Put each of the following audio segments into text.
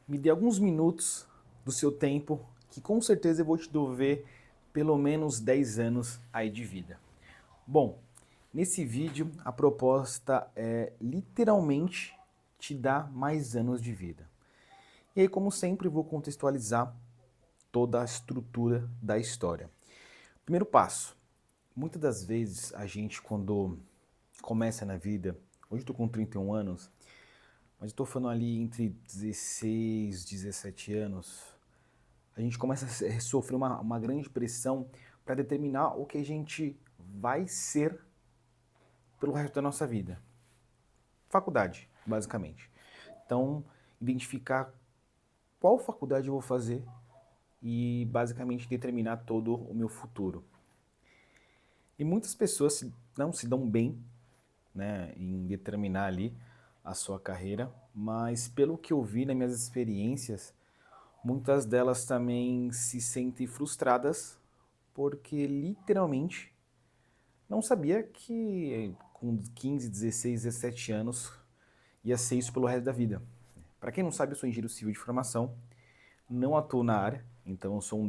Me dê alguns minutos do seu tempo, que com certeza eu vou te devolver pelo menos 10 anos aí de vida. Bom, nesse vídeo a proposta é literalmente te dar mais anos de vida. E aí, como sempre, eu vou contextualizar toda a estrutura da história. Primeiro passo. Muitas das vezes a gente, quando começa na vida, hoje eu estou com 31 anos, mas estou falando ali entre 16 e 17 anos, a gente começa a sofrer uma grande pressão para determinar o que a gente vai ser pelo resto da nossa vida. Faculdade, basicamente. Então, identificar qual faculdade eu vou fazer e basicamente determinar todo o meu futuro. E muitas pessoas não se dão bem, né, em determinar ali a sua carreira, mas pelo que eu vi nas minhas experiências, muitas delas também se sentem frustradas porque literalmente não sabia que com 15, 16, 17 anos ia ser isso pelo resto da vida. Para quem não sabe, eu sou engenheiro civil de formação, não atuo na área, então eu sou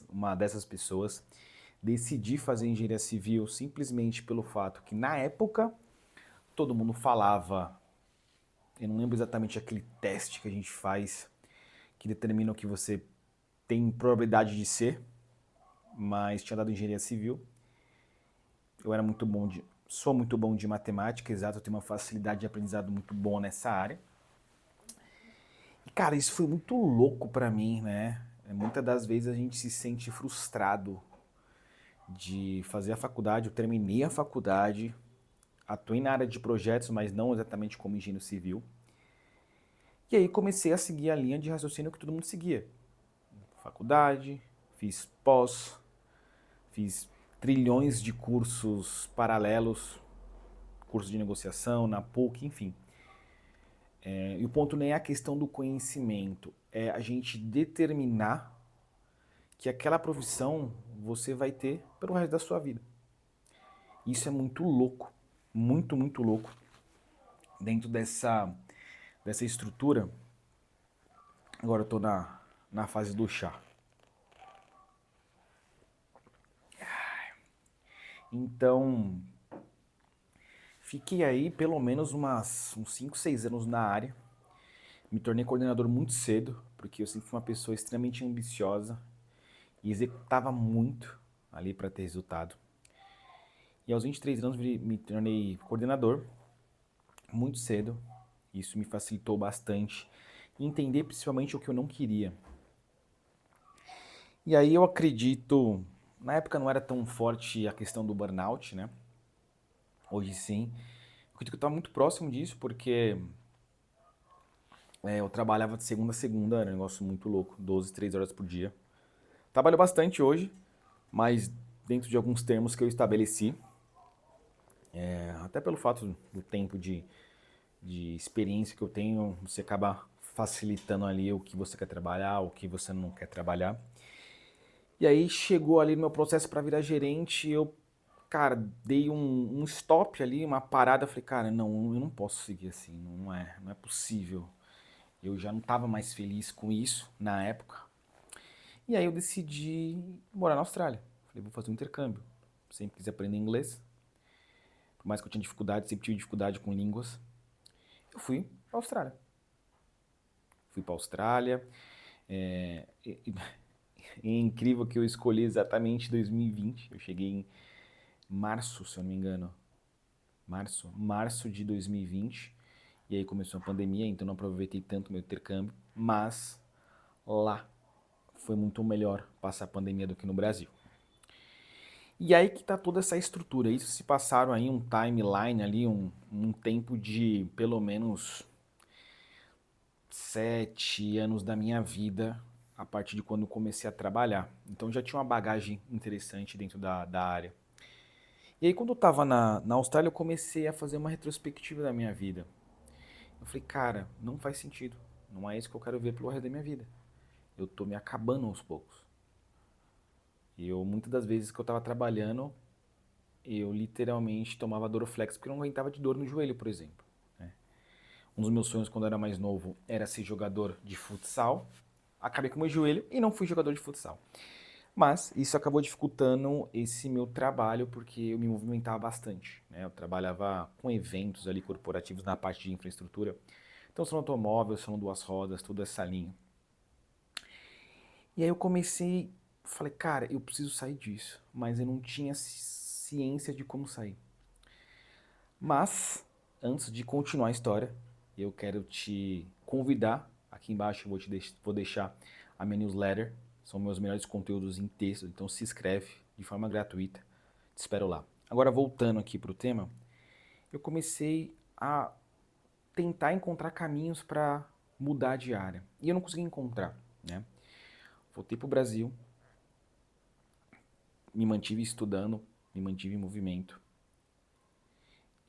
uma dessas pessoas. Decidi fazer engenharia civil simplesmente pelo fato que na época todo mundo falava, eu não lembro exatamente aquele teste que a gente faz que determina o que você tem probabilidade de ser, mas tinha dado engenharia civil. Eu era muito bom de, sou muito bom de matemática, exato, eu tenho uma facilidade de aprendizado muito boa nessa área. E cara, isso foi muito louco pra mim, né? Muitas das vezes a gente se sente frustrado de fazer a faculdade, eu terminei a faculdade, atuei na área de projetos, mas não exatamente como engenheiro civil. E aí comecei a seguir a linha de raciocínio que todo mundo seguia. Faculdade, fiz pós, fiz trilhões de cursos paralelos, curso de negociação, na PUC, enfim. E o ponto nem é a questão do conhecimento, é a gente determinar que aquela profissão você vai ter pelo resto da sua vida. Isso é muito louco, muito, muito louco. Dentro dessa estrutura, agora eu tô na fase do chá. Então, fiquei aí pelo menos uns 5, 6 anos na área. Me tornei coordenador muito cedo, porque eu sempre fui uma pessoa extremamente ambiciosa e executava muito ali para ter resultado. E aos 23 anos me tornei coordenador muito cedo. Isso me facilitou bastante entender principalmente o que eu não queria. E aí eu acredito, na época não era tão forte a questão do burnout, né? Hoje sim. Eu acredito que eu estava muito próximo disso, porque eu trabalhava de segunda a segunda, era um negócio muito louco, 12, 13 horas por dia. Trabalho bastante hoje, mas dentro de alguns termos que eu estabeleci, até pelo fato do tempo de experiência que eu tenho, você acaba facilitando ali o que você quer trabalhar, o que você não quer trabalhar. E aí chegou ali no meu processo para virar gerente, eu, cara, dei um stop ali, uma parada, falei, cara, não, eu não posso seguir assim, não é possível. Eu já não estava mais feliz com isso na época. E aí eu decidi morar na Austrália. Falei, vou fazer um intercâmbio. Sempre quis aprender inglês. Por mais que eu tinha dificuldade, sempre tive dificuldade com línguas. Eu fui para a Austrália. Fui para a Austrália. É, é incrível que eu escolhi exatamente 2020. Eu cheguei em março, se eu não me engano. Março de 2020. E aí começou a pandemia, então não aproveitei tanto meu intercâmbio. Mas lá foi muito melhor passar a pandemia do que no Brasil. E aí que tá toda essa estrutura. Isso se passaram aí um timeline ali, um tempo de pelo menos 7 anos da minha vida, a partir de quando eu comecei a trabalhar. Então já tinha uma bagagem interessante dentro da área. E aí quando eu tava na Austrália, eu comecei a fazer uma retrospectiva da minha vida. Eu falei, cara, não faz sentido. Não é isso que eu quero ver pelo resto da minha vida. Eu tô me acabando aos poucos. E eu, muitas das vezes que eu tava trabalhando, eu literalmente tomava Doroflex porque eu não aguentava de dor no joelho, por exemplo. Né? Um dos meus sonhos quando eu era mais novo era ser jogador de futsal. Acabei com o meu joelho e não fui jogador de futsal. Mas isso acabou dificultando esse meu trabalho porque eu me movimentava bastante, né? Eu trabalhava com eventos ali corporativos na parte de infraestrutura. Então, são automóvel, são duas rodas, toda essa linha. E aí eu comecei, falei, cara, eu preciso sair disso, mas eu não tinha ciência de como sair. Mas, antes de continuar a história, eu quero te convidar, aqui embaixo eu vou deixar a minha newsletter, são meus melhores conteúdos em texto, então se inscreve de forma gratuita, te espero lá. Agora voltando aqui para o tema, eu comecei a tentar encontrar caminhos para mudar de área, e eu não consegui encontrar, né? Voltei para o Brasil, me mantive estudando, me mantive em movimento,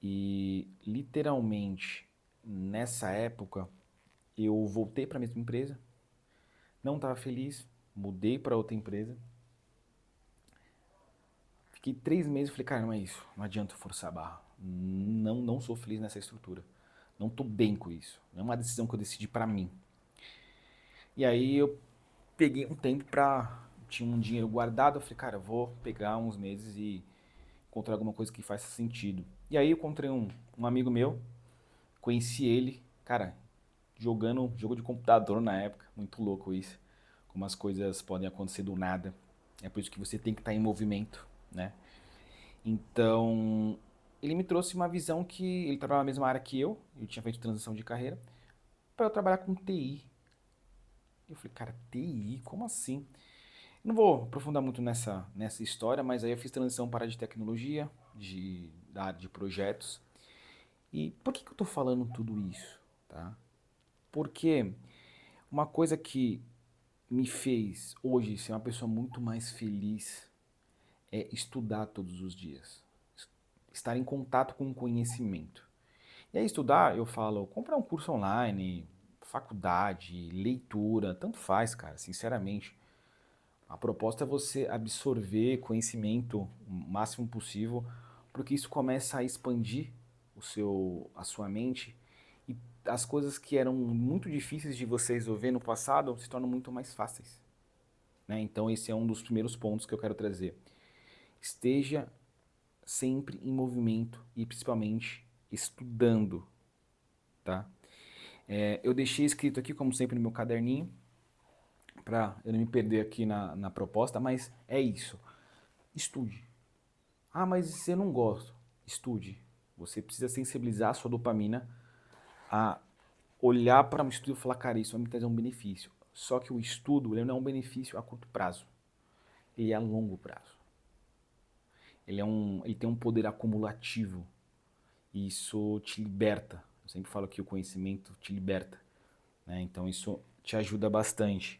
e literalmente nessa época eu voltei para a mesma empresa, não estava feliz, mudei para outra empresa, fiquei 3 meses e falei, cara, não é isso, não adianta forçar a barra, não sou feliz nessa estrutura, não tô bem com isso, não é uma decisão que eu decidi para mim. E aí eu peguei um tempo tinha um dinheiro guardado, eu falei, cara, eu vou pegar uns meses e encontrar alguma coisa que faça sentido. E aí eu encontrei um amigo meu, conheci ele, cara, jogando jogo de computador na época, muito louco isso, como as coisas podem acontecer do nada. É por isso que você tem que estar em movimento, né? Então, ele me trouxe uma visão que ele trabalhava na mesma área que eu tinha feito transição de carreira, para eu trabalhar com TI. Eu falei, cara, TI? Como assim? Não vou aprofundar muito nessa história, mas aí eu fiz transição para a área de tecnologia, da área de projetos. E por que eu tô falando tudo isso, tá? Porque uma coisa que me fez hoje ser uma pessoa muito mais feliz é estudar todos os dias. Estar em contato com o conhecimento. E aí estudar, eu falo, comprar um curso online, faculdade, leitura, tanto faz, cara, sinceramente. A proposta é você absorver conhecimento o máximo possível, porque isso começa a expandir a sua mente e as coisas que eram muito difíceis de você resolver no passado se tornam muito mais fáceis, né? Então esse é um dos primeiros pontos que eu quero trazer. Esteja sempre em movimento e principalmente estudando, tá? Eu deixei escrito aqui, como sempre, no meu caderninho, para eu não me perder aqui na proposta, mas é isso. Estude. Ah, mas eu não gosto. Estude. Você precisa sensibilizar a sua dopamina a olhar para um estudo e falar, cara, isso vai me trazer um benefício. Só que o estudo ele não é um benefício a curto prazo. Ele é a longo prazo. Ele tem um poder acumulativo. E isso te liberta. Eu sempre falo que o conhecimento te liberta, né? Então isso te ajuda bastante.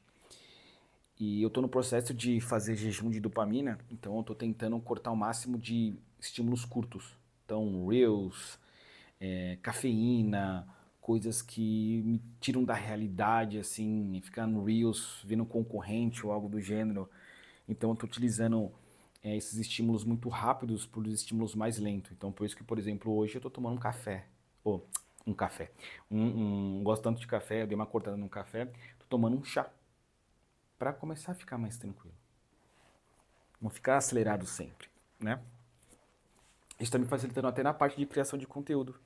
E eu estou no processo de fazer jejum de dopamina, então eu estou tentando cortar o máximo de estímulos curtos. Então, Reels, cafeína, coisas que me tiram da realidade, assim, ficar no Reels, vendo concorrente ou algo do gênero. Então, eu estou utilizando esses estímulos muito rápidos por estímulos mais lentos. Então, por isso que, por exemplo, hoje eu estou tomando um café. Ou, um café. Gosto tanto de café, eu dei uma cortada no café, estou tomando um chá para começar a ficar mais tranquilo. Não ficar acelerado sempre, né? Isso está me facilitando até na parte de criação de conteúdo,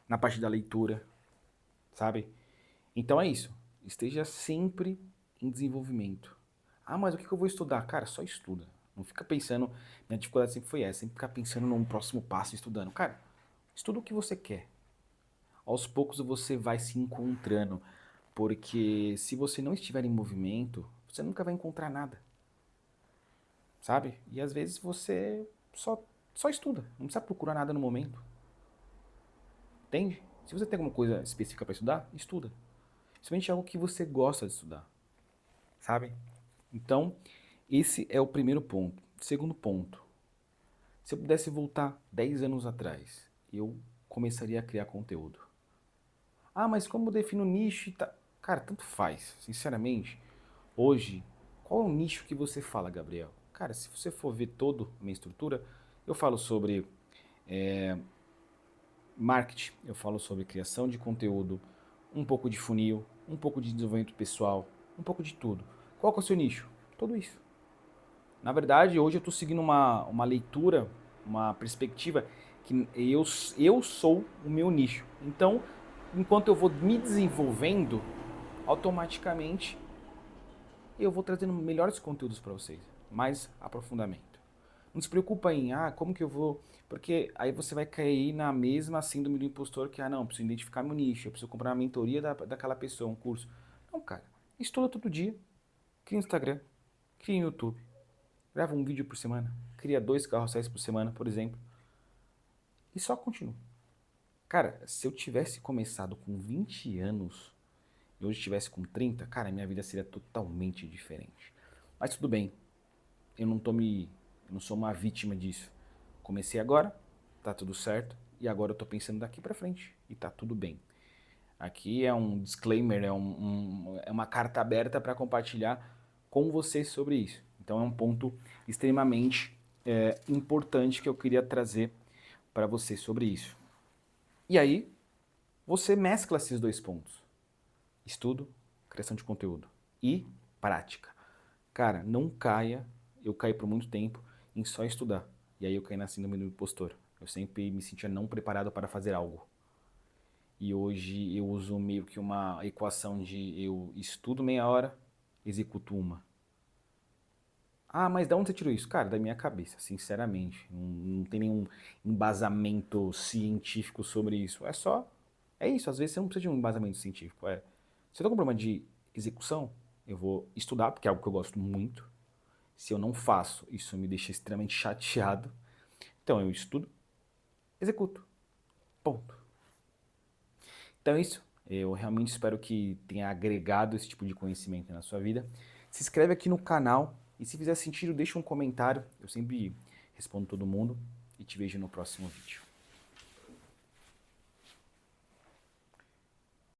na parte da leitura, sabe? Então é isso. Esteja sempre em desenvolvimento. Ah, mas o que eu vou estudar? Cara, só estuda. Não fica pensando. Minha dificuldade sempre foi essa, sempre ficar pensando num próximo passo estudando. Cara, estuda o que você quer. Aos poucos você vai se encontrando. Porque se você não estiver em movimento, você nunca vai encontrar nada. Sabe? E às vezes você só estuda, não precisa procurar nada no momento. Entende? Se você tem alguma coisa específica para estudar, estuda. Principalmente algo que você gosta de estudar, sabe? Então, esse é o primeiro ponto. Segundo ponto, se eu pudesse voltar 10 anos atrás, eu começaria a criar conteúdo. Ah, mas como eu defino nicho e tá? Cara, tanto faz. Sinceramente, hoje, qual é o nicho que você fala, Gabriel? Cara, se você for ver toda a minha estrutura, eu falo sobre marketing, eu falo sobre criação de conteúdo, um pouco de funil, um pouco de desenvolvimento pessoal, um pouco de tudo. Qual que é o seu nicho? Tudo isso. Na verdade, hoje eu estou seguindo uma leitura, uma perspectiva que eu sou o meu nicho. Então, enquanto eu vou me desenvolvendo, automaticamente eu vou trazendo melhores conteúdos para vocês, mais aprofundamento. Não se preocupa em, como que eu vou... Porque aí você vai cair na mesma síndrome do impostor que, não, preciso identificar meu nicho, eu preciso comprar uma mentoria daquela pessoa, um curso. Não, cara, estuda todo dia, cria um Instagram, cria um YouTube, grava um vídeo por semana, cria 2 carrosséis por semana, por exemplo, e só continua. Cara, se eu tivesse começado com 20 anos e hoje estivesse com 30, cara, minha vida seria totalmente diferente. Mas tudo bem, eu não sou uma vítima disso. Comecei agora, tá tudo certo, e agora eu tô pensando daqui pra frente, e tá tudo bem. Aqui é um disclaimer, é uma carta aberta para compartilhar com vocês sobre isso. Então é um ponto extremamente importante que eu queria trazer para vocês sobre isso. E aí, você mescla esses 2 pontos. Estudo, criação de conteúdo e prática. Cara, não caia, eu caí por muito tempo em só estudar. E aí eu caí na síndrome do impostor. Eu sempre me sentia não preparado para fazer algo. E hoje eu uso meio que uma equação de eu estudo meia hora, executo uma. Mas da onde você tirou isso? Cara, da minha cabeça, sinceramente. Não tem nenhum embasamento científico sobre isso. É isso, às vezes você não precisa de um embasamento científico. Se eu tô com problema de execução, eu vou estudar, porque é algo que eu gosto muito. Se eu não faço, isso me deixa extremamente chateado. Então eu estudo, executo. Ponto. Então é isso. Eu realmente espero que tenha agregado esse tipo de conhecimento na sua vida. Se inscreve aqui no canal e se fizer sentido, deixa um comentário. Eu sempre respondo todo mundo e te vejo no próximo vídeo.